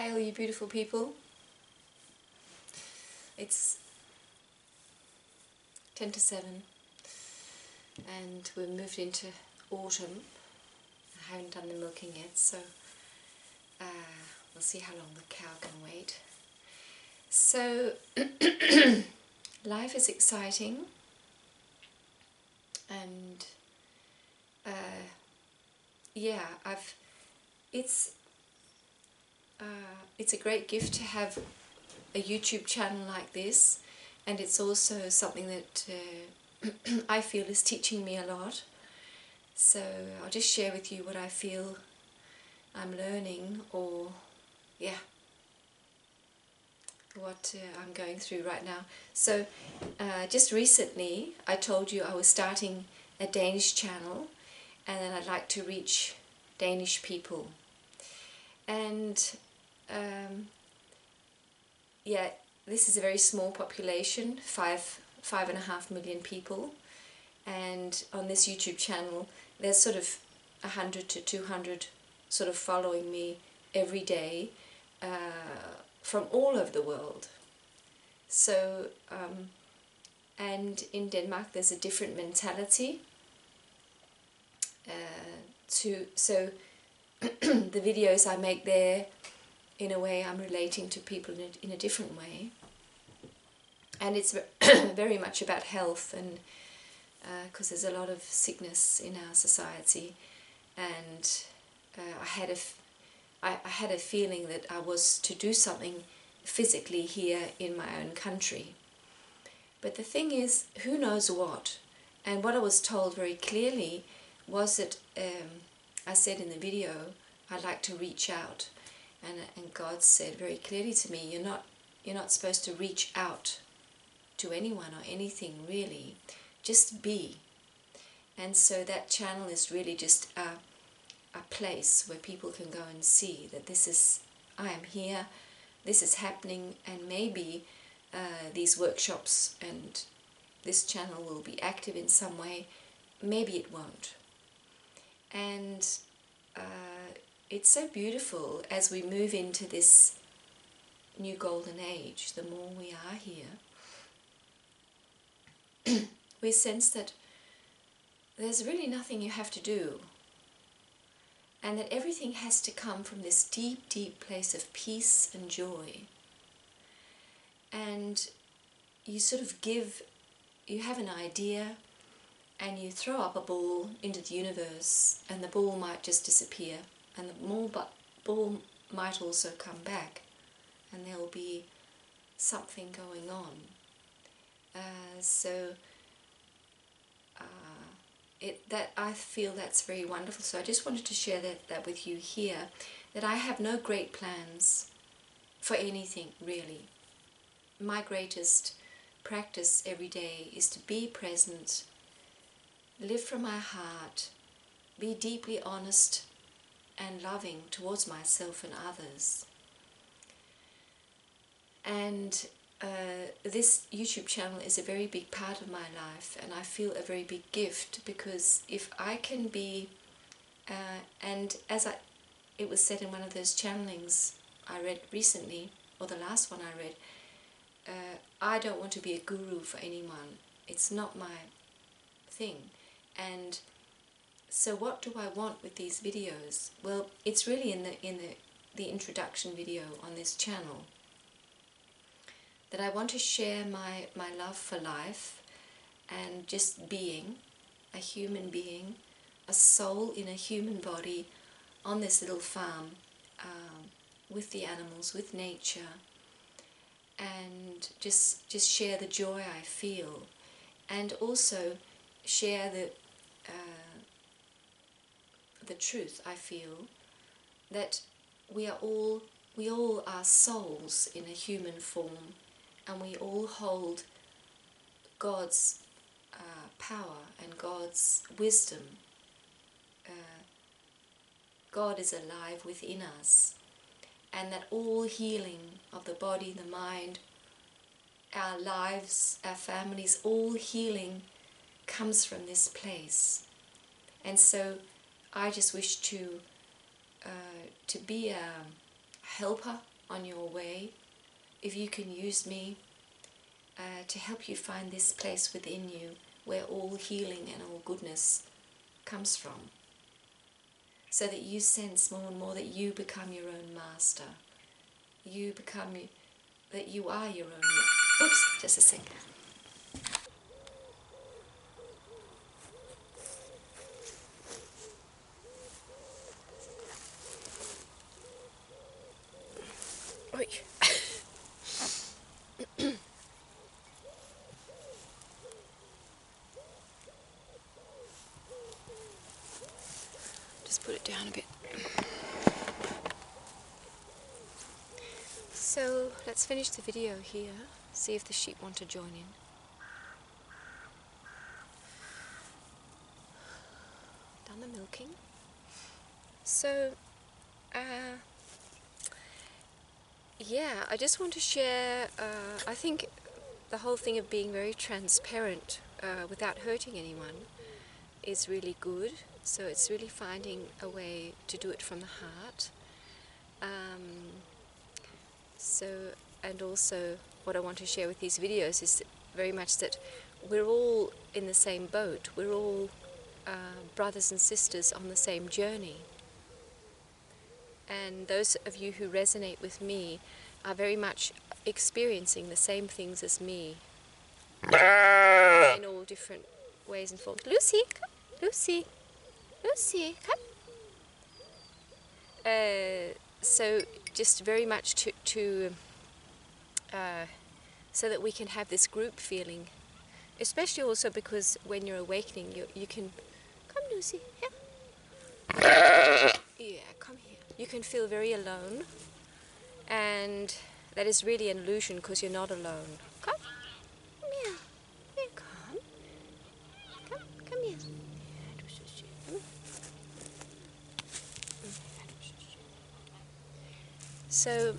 Hi all you beautiful people. It's 10 to 7 and we've moved into autumn. I haven't done the milking yet, so we'll see how long the cow can wait. So life is exciting and yeah, it's a great gift to have a YouTube channel like this, and it's also something that I feel is teaching me a lot. So I'll just share with you what I feel I'm learning, or what I'm going through right now. So just recently I told you I was starting a Danish channel and then I'd like to reach Danish people. And yeah, this is a very small population, 5.5 million people, and on this YouTube channel there's sort of 100 to 200 sort of following me every day from all over the world. So and in Denmark there's a different mentality so the videos I make there, in a way I'm relating to people in a different way, and it's very much about health, and because there's a lot of sickness in our society, and I had a feeling that I was to do something physically here in my own country. But the thing is, who knows what? And what I was told very clearly was that I said in the video, I'd like to reach out, and God said very clearly to me, you're not supposed to reach out to anyone or anything really, just be. And so that channel is really just a place where people can go and see that I am here, this is happening, and maybe these workshops and this channel will be active in some way, maybe it won't. And it's so beautiful as we move into this new golden age. The more we are here, we sense that there's really nothing you have to do, and that everything has to come from this deep, deep place of peace and joy. And you sort of you have an idea and you throw up a ball into the universe, and the ball might just disappear, and the ball might also come back, and there will be something going on. That I feel that's very wonderful. So I just wanted to share that with you here, that I have no great plans for anything really. My greatest practice every day is to be present, live from my heart, be deeply honest and loving towards myself and others. And this YouTube channel is a very big part of my life, and I feel a very big gift, because if I can be, and as it was said in one of those channelings I read recently, or the last one I read, I don't want to be a guru for anyone. It's not my thing. And so what do I want with these videos? Well, it's really in the introduction video on this channel, that I want to share my love for life and just being a human being, a soul in a human body on this little farm, with the animals, with nature, and just share the joy I feel, and also share the truth I feel, that we all are souls in a human form, and we all hold God's power and God's wisdom. God is alive within us, and that all healing of the body, the mind, our lives, our families, all healing comes from this place. And so I just wish to be a helper on your way, if you can use me to help you find this place within you where all healing and all goodness comes from, so that you sense more and more that you become your own master. You become, that you are your own. Oops, just a second. Oi. Just put it down a bit. So let's finish the video here, see if the sheep want to join in. Done the milking. So, yeah, I just want to share, I think the whole thing of being very transparent without hurting anyone is really good. So it's really finding a way to do it from the heart. And also what I want to share with these videos is very much that we're all in the same boat. We're all brothers and sisters on the same journey. And those of you who resonate with me are very much experiencing the same things as me in all different ways and forms. Lucy, come. Lucy, Lucy, come. So just very much so that we can have this group feeling, especially also because when you're awakening, you can come, Lucy, yeah, come here. You can feel very alone, and that is really an illusion because you're not alone. Come, yeah, come here. So,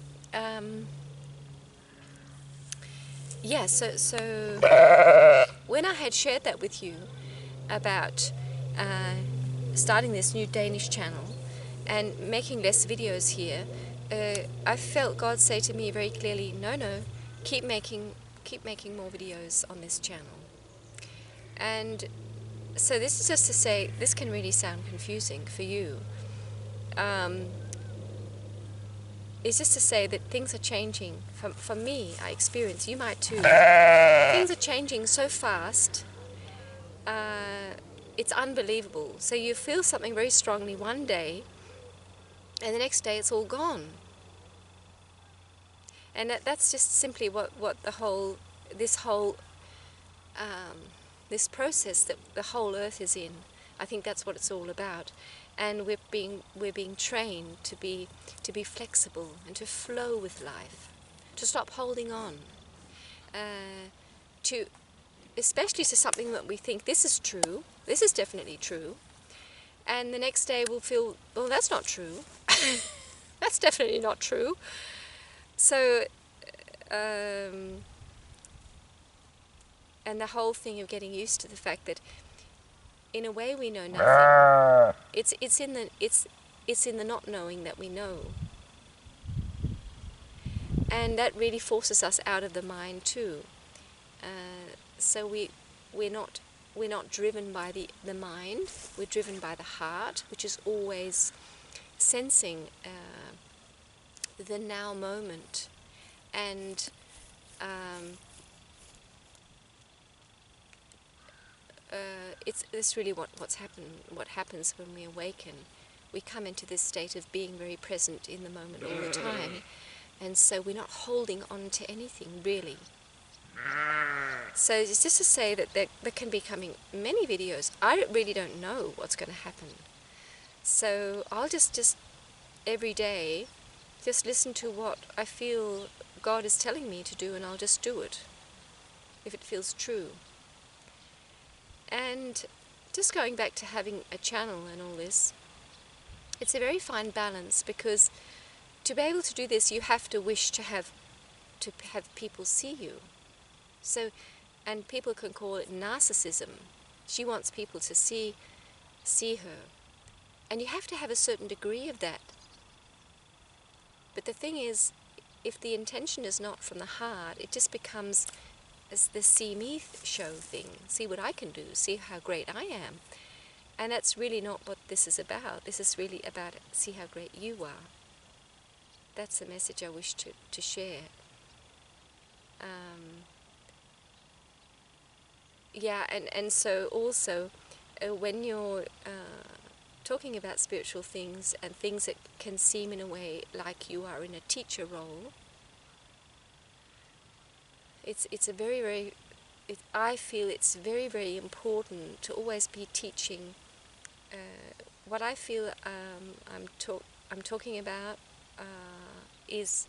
yeah, so when I had shared that with you about starting this new Danish channel and making less videos here, I felt God say to me very clearly, no, keep making more videos on this channel. And so this is just to say, this can really sound confusing for you. It's just to say that things are changing. For me, I experience, you might too. Things are changing so fast, it's unbelievable. So you feel something very strongly one day, and the next day it's all gone. And that's just simply what this process that the whole earth is in. I think that's what it's all about. And we're being trained to be flexible and to flow with life, to stop holding on, especially to something that we think this is true, this is definitely true, and the next day we'll feel, well, that's not true, that's definitely not true. So, and the whole thing of getting used to the fact that in a way we know nothing. It's in the not knowing that we know. And that really forces us out of the mind too. So we're not driven by the mind, we're driven by the heart, which is always sensing the now moment. And it's really what happens when we awaken. We come into this state of being very present in the moment all the time, and so we're not holding on to anything really. So it's just to say that there can be coming many videos. I really don't know what's going to happen, so I'll just every day just listen to what I feel God is telling me to do, and I'll just do it if it feels true. And just going back to having a channel and all this, it's a very fine balance, because to be able to do this, you have to wish to have people see you. So, and people can call it narcissism. She wants people to see her. And you have to have a certain degree of that. But the thing is, if the intention is not from the heart, it just becomes as the see me show thing. See what I can do, see how great I am. And that's really not what this is about. This is really about see how great you are. That's the message I wish to share. Yeah, and so also when you're talking about spiritual things and things that can seem in a way like you are in a teacher role, it's a very, I feel it's very, very important to always be teaching. What I feel I'm talking about is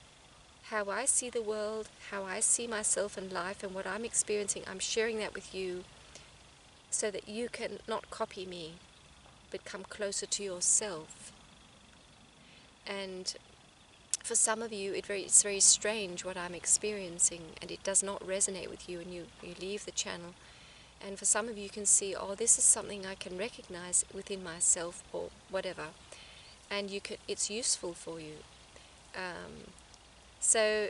how I see the world, how I see myself in life, and what I'm experiencing. I'm sharing that with you so that you can not copy me, but come closer to yourself. And for some of you, it's very strange what I'm experiencing, and it does not resonate with you, and you leave the channel. And for some of you, you can see, oh, this is something I can recognize within myself, or whatever, and it's useful for you. So,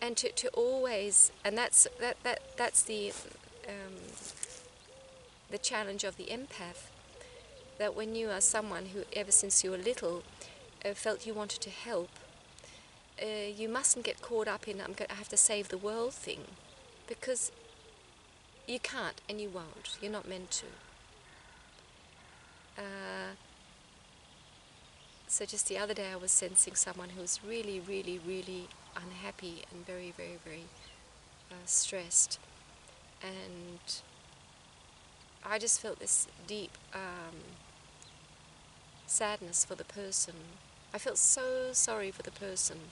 and to always, and that's the challenge of the empath, that when you are someone who ever since you were little felt you wanted to help, you mustn't get caught up in I have to save the world thing, because you can't and you won't. You're not meant to. So just the other day I was sensing someone who was really, really, really unhappy and very, very, very stressed, and I just felt this deep sadness for the person. I felt so sorry for the person,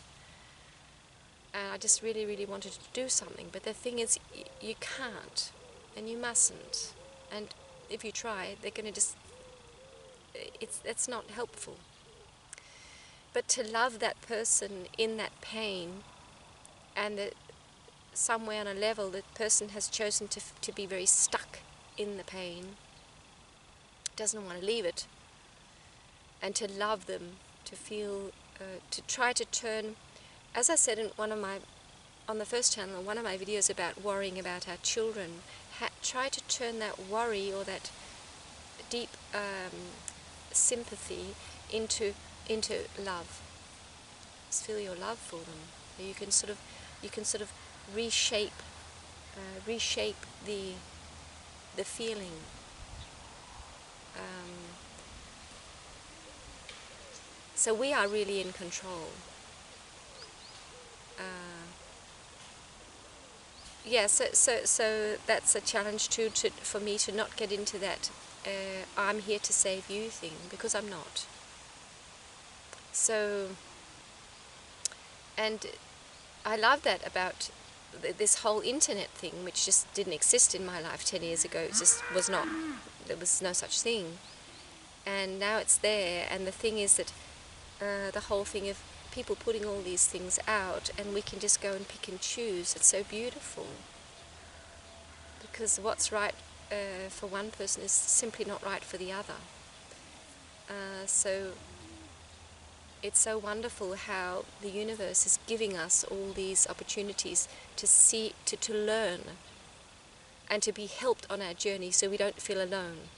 and I just really, really wanted to do something. But the thing is, you can't, and you mustn't. And if you try, they're going to just, it's not helpful. But to love that person in that pain, and that somewhere on a level that person has chosen to be very stuck in the pain, doesn't want to leave it, and to love them, to feel, to try to turn, as I said in on the first channel, one of my videos about worrying about our children, try to turn that worry or that deep sympathy into love. Just feel your love for them. You can sort of reshape the feeling. So we are really in control. Yeah, so that's a challenge too, for me to not get into that I'm here to save you thing, because I'm not. So, and I love that about this whole internet thing, which just didn't exist in my life 10 years ago. It just was not, there was no such thing. And now it's there, and the thing is that the whole thing of people putting all these things out, and we can just go and pick and choose. It's so beautiful, because what's right for one person is simply not right for the other. So it's so wonderful how the universe is giving us all these opportunities to see, to learn, and to be helped on our journey, so we don't feel alone.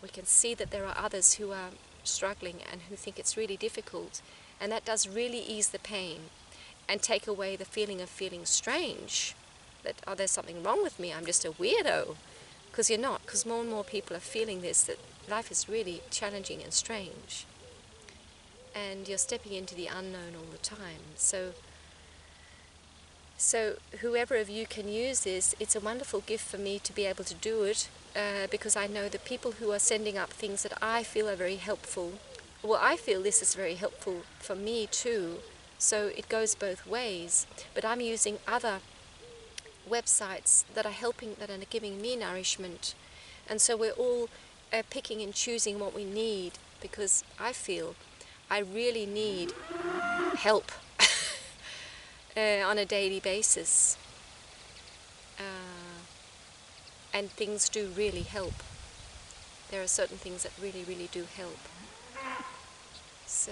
We can see that there are others who are struggling and who think it's really difficult, and that does really ease the pain and take away the feeling of feeling strange, that, oh, there's something wrong with me, I'm just a weirdo. Because you're not, because more and more people are feeling this, that life is really challenging and strange, and you're stepping into the unknown all the time. So whoever of you can use this, it's a wonderful gift for me to be able to do it, because I know the people who are sending up things that I feel are very helpful, well, I feel this is very helpful for me too, so it goes both ways. But I'm using other websites that are helping, that are giving me nourishment, and so we're all picking and choosing what we need, because I feel I really need help on a daily basis, and things do really help. There are certain things that really, really do help. So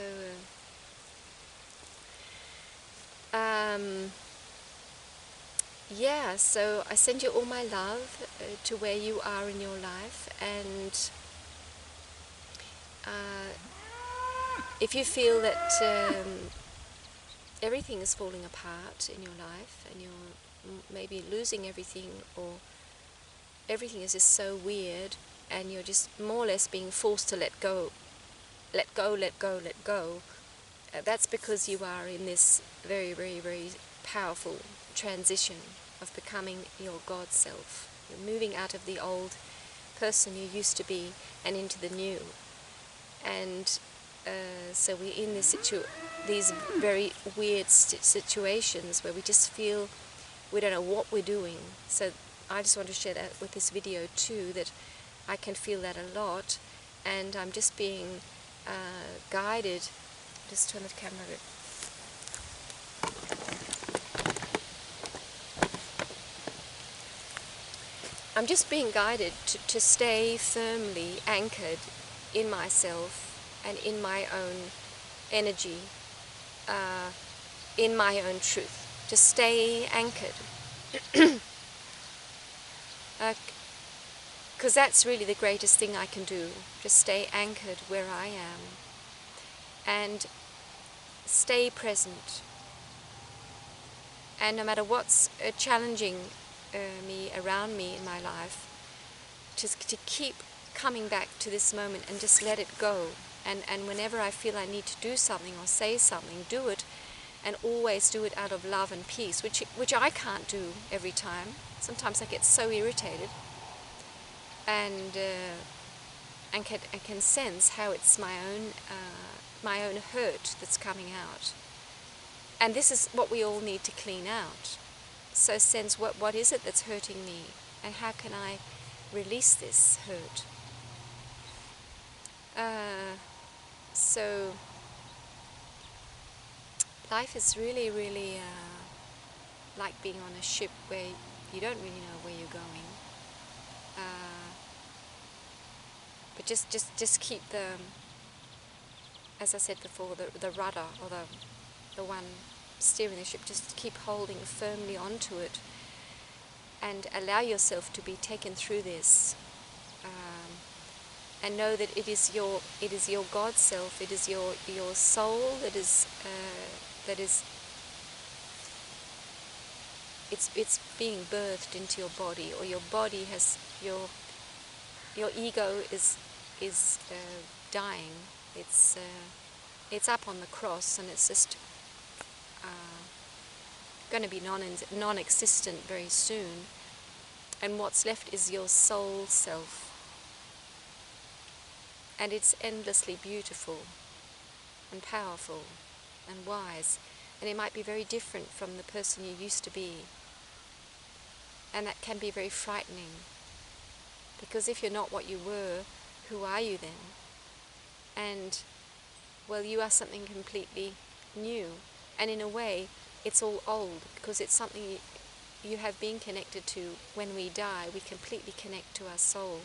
Yeah, so I send you all my love to where you are in your life, and if you feel that everything is falling apart in your life and you're maybe losing everything, or everything is just so weird and you're just more or less being forced to let go, let go, let go, let go, that's because you are in this very, very, very powerful transition of becoming your God self. You're moving out of the old person you used to be and into the new. And so we're in these very weird situations where we just feel we don't know what we're doing. So I just want to share that with this video too, that I can feel that a lot, and I'm just being guided. Just turn the camera a bit. I'm just being guided to stay firmly anchored in myself and in my own energy, in my own truth. Just stay anchored. Because that's really the greatest thing I can do. Just stay anchored where I am and stay present. And no matter what's challenging me, around me in my life, just to keep coming back to this moment and just let it go. And whenever I feel I need to do something or say something, do it, and always do it out of love and peace, which I can't do every time. Sometimes I get so irritated, and I can sense how it's my own hurt that's coming out. And this is what we all need to clean out. So sense what is it that's hurting me, and how can I release this hurt? So life is really, really like being on a ship where you don't really know where you're going. But just keep as I said before, the rudder, or the one steering the ship, just keep holding firmly onto it and allow yourself to be taken through this, and know that it is your God self, it is your soul that is it's being birthed into your body, or your body has your ego is dying. It's up on the cross, and it's just going to be non-existent very soon, and what's left is your soul self, and it's endlessly beautiful and powerful and wise, and it might be very different from the person you used to be, and that can be very frightening, because if you're not what you were, who are you then? And well, you are something completely new, and in a way it's all old, because it's something you have been connected to. When we die, we completely connect to our soul,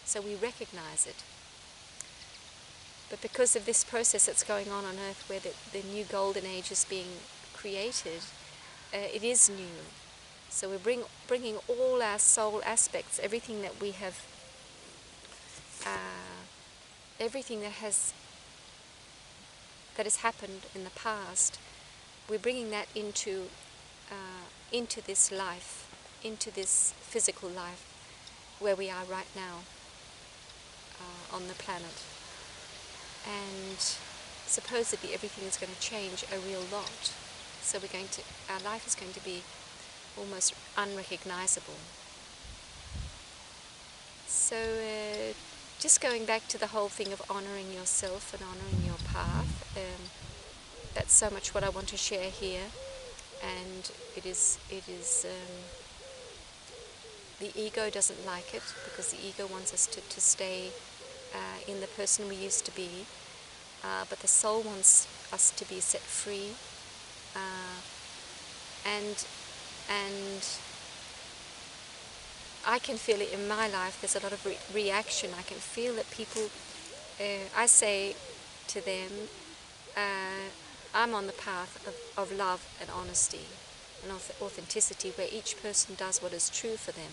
so we recognize it. But because of this process that's going on Earth, where the new golden age is being created, it is new. So we're bringing all our soul aspects, everything that we have, everything that has happened in the past, we're bringing that into this life, into this physical life where we are right now on the planet. And supposedly everything is going to change a real lot. So our life is going to be almost unrecognizable. So just going back to the whole thing of honoring yourself and honoring your path, that's so much what I want to share here. And it is the ego doesn't like it, because the ego wants us to stay in the person we used to be, but the soul wants us to be set free, and I can feel it in my life. There's a lot of reaction. I can feel that people, I say to them, I'm on the path of love and honesty and authenticity, where each person does what is true for them.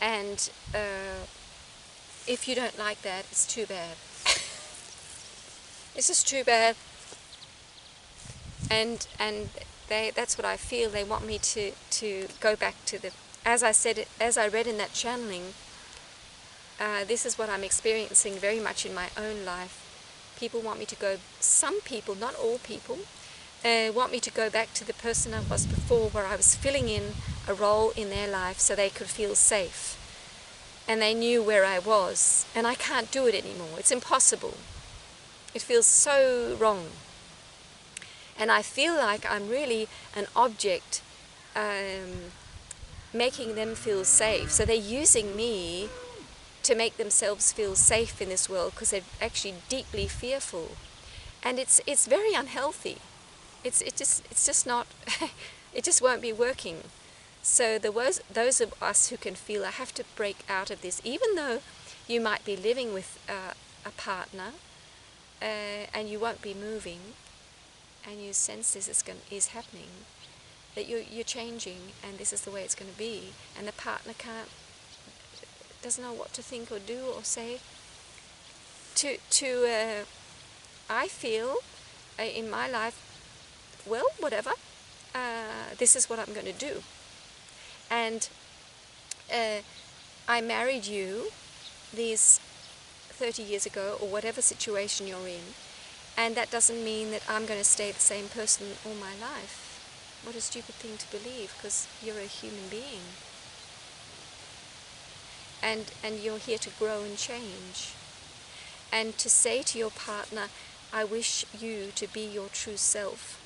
And if you don't like that, it's too bad. It's just too bad. And that's what I feel. They want me to go back to the, as I said, as I read in that channeling, this is what I'm experiencing very much in my own life. People want me to go, some people, not all people, want me to go back to the person I was before, where I was filling in a role in their life so they could feel safe. And they knew where I was. And I can't do it anymore. It's impossible. It feels so wrong. And I feel like I'm really an object making them feel safe. So they're using me to make themselves feel safe in this world, because they're actually deeply fearful. And it's very unhealthy. It's just not, it just won't be working. So those of us who can feel I have to break out of this, even though you might be living with a partner and you won't be moving, and you sense this is happening, that you're changing, and this is the way it's going to be, and the partner doesn't know what to think or do or say. I feel in my life, well, whatever, this is what I'm going to do. And I married you these 30 years ago, or whatever situation you're in, and that doesn't mean that I'm going to stay the same person all my life. What a stupid thing to believe, because you're a human being. And you're here to grow and change. And to say to your partner, I wish you to be your true self.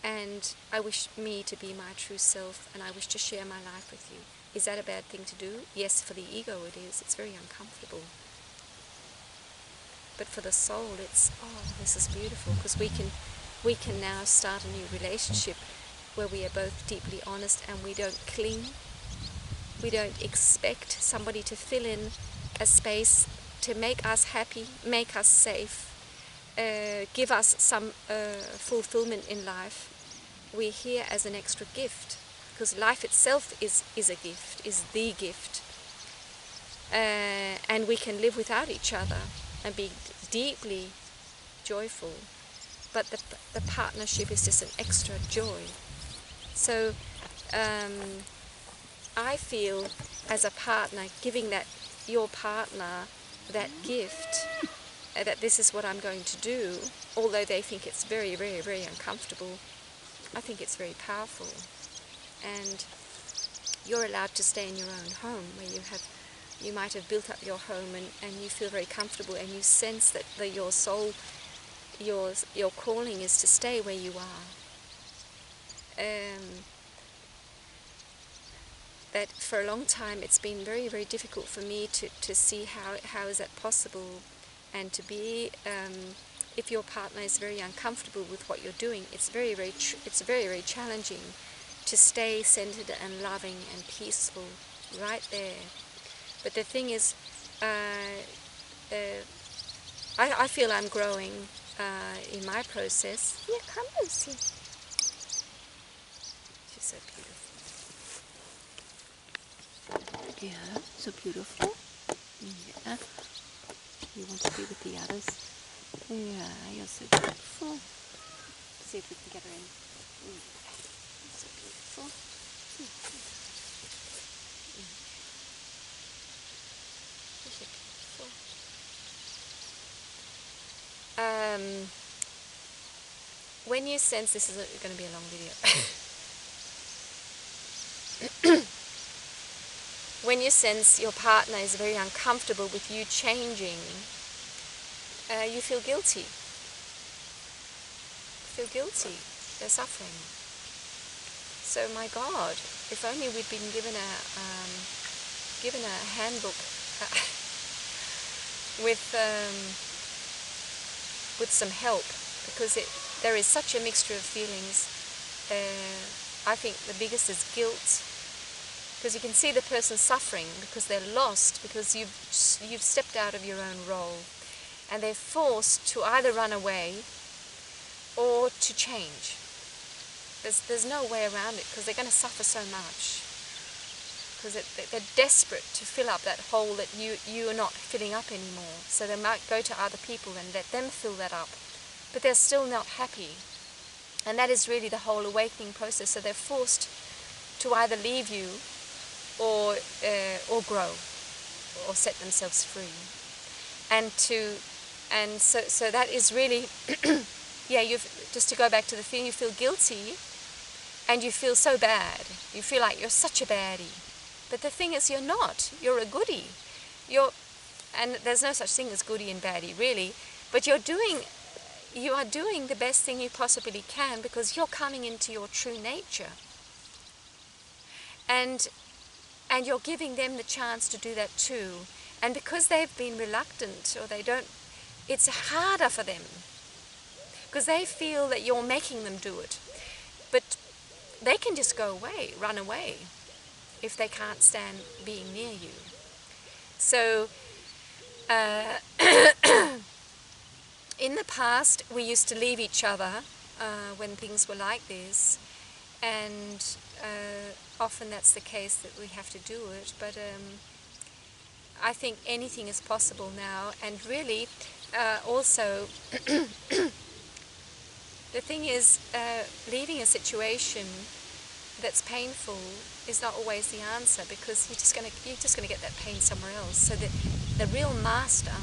And I wish me to be my true self, and I wish to share my life with you. Is that a bad thing to do? Yes, for the ego it is. It's very uncomfortable. But for the soul, it's, oh, this is beautiful, because we can now start a new relationship where we are both deeply honest, and we don't cling. We don't expect somebody to fill in a space to make us happy, make us safe, give us some fulfillment in life. We're here as an extra gift, because life itself is a gift, is the gift. And we can live without each other and be deeply joyful. But the partnership is just an extra joy. So I feel as a partner, giving your partner that gift, that this is what I'm going to do, although they think it's very, very, very uncomfortable, I think it's very powerful. And you're allowed to stay in your own home, where you might have built up your home, and you feel very comfortable, and you sense that your soul, your calling is to stay where you are. That for a long time it's been very, very difficult for me to see how is that possible, and to be, if your partner is very uncomfortable with what you're doing, it's very, very challenging to stay centered and loving and peaceful right there. But the thing is, I feel I'm growing in my process. Here, come Lucy. She's so beautiful. Yeah, so beautiful. Yeah. You want to be with the others? Yeah, you're so beautiful. Let's see if we can get her in. You're so beautiful. You're so beautiful. When you sense, this is going to be a long video. When you sense your partner is very uncomfortable with you changing, you feel guilty. Feel guilty. They're suffering. So, my God, if only we'd been given a handbook with some help, because there is such a mixture of feelings. I think the biggest is guilt. Because you can see the person suffering because they're lost, because you've stepped out of your own role. and they're forced to either run away or to change. There's no way around it, because they're going to suffer so much, because they're desperate to fill up that hole that you are not filling up anymore. So they might go to other people and let them fill that up, but they're still not happy. And that is really the whole awakening process. So they're forced to either leave you or grow or set themselves free. And so that is really yeah, just to go back to the feeling, you feel guilty and you feel so bad. You feel like you're such a baddie. But the thing is, you're not. You're a goodie. And there's no such thing as goodie and baddie, really. But you are doing the best thing you possibly can, because you're coming into your true nature. And you're giving them the chance to do that too. And because they've been reluctant, or they don't, it's harder for them, because they feel that you're making them do it. But they can just go away, run away, if they can't stand being near you. So in the past, we used to leave each other when things were like this, and often that's the case that we have to do it. But I think anything is possible now, and really also the thing is, leaving a situation that's painful is not always the answer, because you're just gonna get that pain somewhere else. So the real master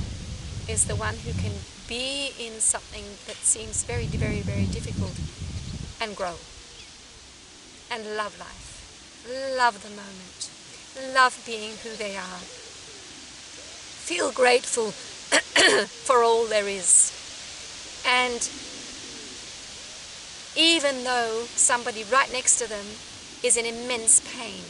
is the one who can be in something that seems very, very, very difficult and grow and love life, love the moment, love being who they are, feel grateful for all there is. And even though somebody right next to them is in immense pain,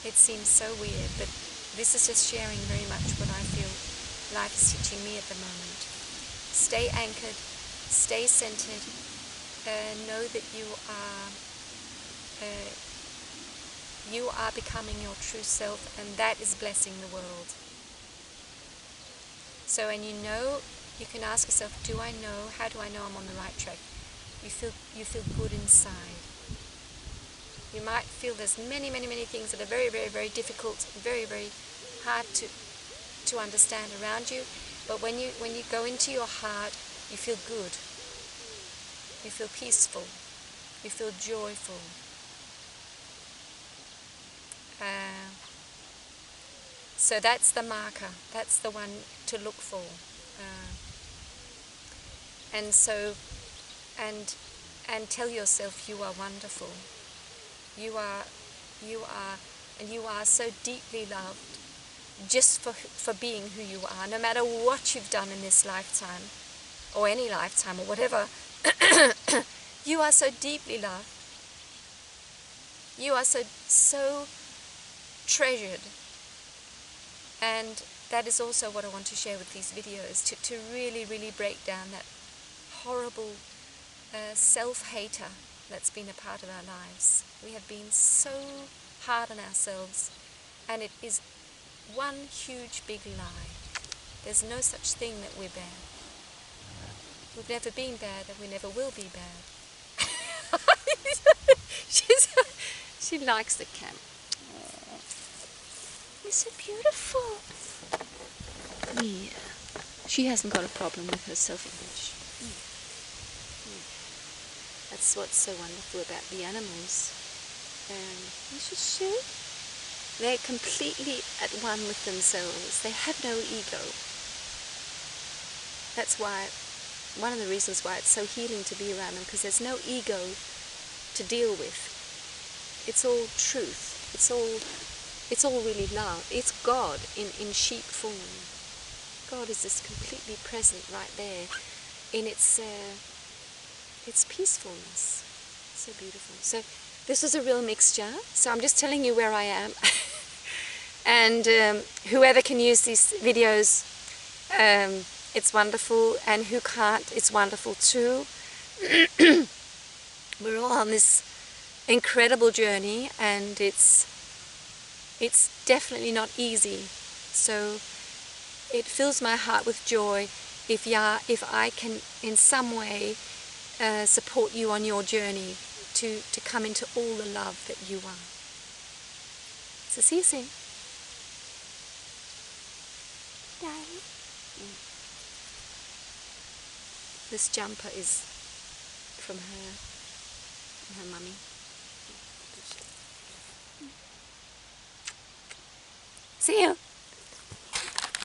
it seems so weird, but this is just sharing very much what I feel life is teaching me at the moment. Stay anchored, stay centered, know that you are becoming your true self, and that is blessing the world. So, and you can ask yourself, how do I know I'm on the right track? You feel good inside. You might feel there's many, many, many things that are very, very, very difficult, very, very hard to understand around you. But when you go into your heart, you feel good. You feel peaceful. You feel joyful. So that's the marker. That's the one to look for. And tell yourself you are wonderful. You are so deeply loved, just for being who you are. No matter what you've done in this lifetime, or any lifetime, or whatever, you are so deeply loved. You are so treasured. And that is also what I want to share with these videos, to really, really break down that horrible self-hater that's been a part of our lives. We have been so hard on ourselves, and it is one huge big lie. There's no such thing that we're bad. We've never been bad, and we never will be bad. She likes the camp. You're so beautiful. Yeah. She hasn't got a problem with her self-image. That's what's so wonderful about the animals. You should show. They're completely at one with themselves. They have no ego. That's why, one of the reasons why it's so healing to be around them, because there's no ego to deal with. It's all truth. It's all really love. It's God in sheep form. God is just completely present right there in its peacefulness. So beautiful. So this is a real mixture. So I'm just telling you where I am. And whoever can use these videos, it's wonderful. And who can't, it's wonderful too. We're all on this incredible journey, and it's It's definitely not easy. So it fills my heart with joy if I can in some way support you on your journey to come into all the love that you are. So see you soon. Darling. This jumper is from her mummy. See you.